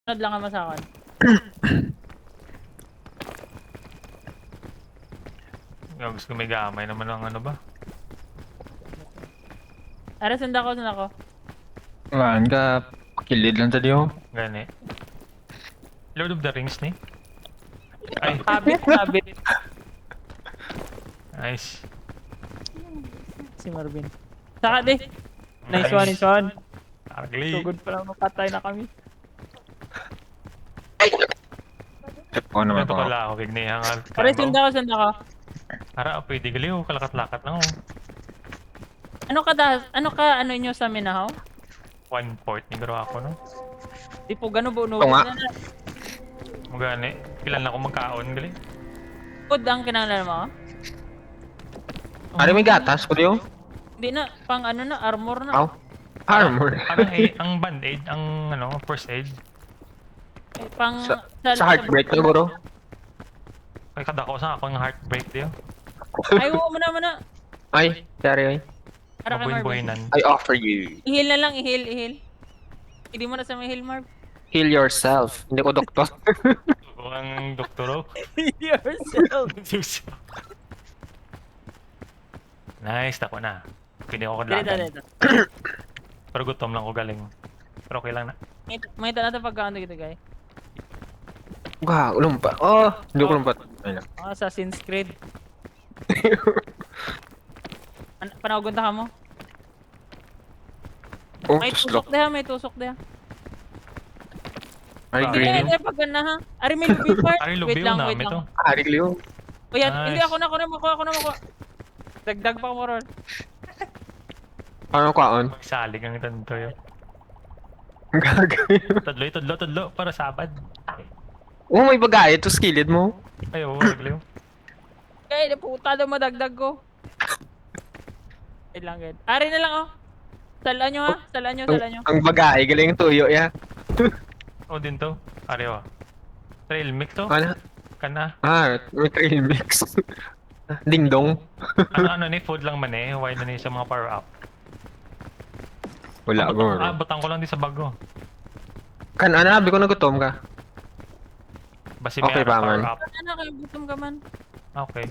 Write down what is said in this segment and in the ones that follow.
Sunod lang naman sa akin. Gusto may gamay naman ng ano ba? Ara, sunda ko. Wan ka, kilid lang tadi oh. Gani. Lord of the Rings ni? Ay, Habit. nice. Si Marvin. Saka di. Nice one. Ugly. So good pa lang mapatay na kami. Oo naman Ito ko. pala ako, bignihan nga. Ara, sunda ko. Ara, pwede gali oh, kalakat-lakat lang oh. Ano nyo sa minahaw? 1/4 ni garo ako no. Di po gano buno. Oo nga. Magani, pilan na ako magkaon gali. Food ang kinahanglan mo? Ari may gatas ko diyo. Hindi na, pang ano na, armor na. Aw. Armor. Ano ang band-aid, ang ano, first aid. Eh, pang... Sa heartbreak na bro. Kay kada ko sa akong heartbreak diyo. Ay, oo, muna. Ay, sorry ay. Para kay Marvin. Mabuhin-buhinan. I offer you. I-heal na lang, i-heal. Hindi mo na sa may heal, Marv. Heal yourself. Hindi ko doktor. Ang doktoro. Heal yourself. Nice, tako na. Pwede ako kadlagan. Dito. Pero gutom lang ko galing. Pero okay lang na. May natin pagkaano dito, guys. Wah, lumpat. Oh, hindi ko lumpat. Ay lang. Assassin's Creed. Panawagunta ka mo? Oh, May tuslok. tusok diha. Ari Ah, green. Hindi, pagkan na ha. Ari, may lubi part. Ari Wait lubiw lang. namin to. Ari Leo. O yan, Nice. hindi ako na makuha. Dagdag pa mo ron. Ano kaon? Magsalig ang itanto yun. Gagawin. Tudlo para sabad. Oh, may bagay. Ito skilled mo. Ay, oo, nagliw. Kaya, puta daw madagdag ko. Wait lang, guys. Ari na lang, oh. Salaan nyo, ha? Salaan nyo. Ang bagay. Galing tuyo, ya. O din to. Ariwa. Trail mix to. Ano? Kana. Ah, may trail mix. Ding dong. Ano ni food lang man eh. Why na ni sa mga power up. Wala ko. Butang ko lang di sa bago. Kan ano, sabi ko nagutom ka. Basi Okay may pa, power man. up. Ano kayo, gutom ka man. Okay.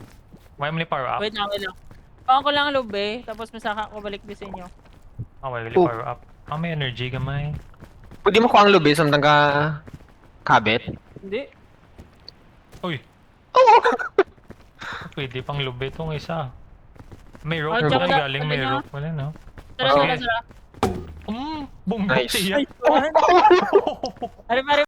Why mo ni power up? Wait lang. Bawang ko lang ang lube, tapos masaka ko balik din sa inyo. Why mo ni Oh. power up? May energy gamay. Pwede mo ko ang lubi samtang ka kabit. Hindi. Uy. Oo. Pwede pang lube itong isa. May rope. Oh, tsaka Ay, galing may sabi niya. rope. Wala no. Tara, Oh. tara. Bumbo Nice. siya. Ari,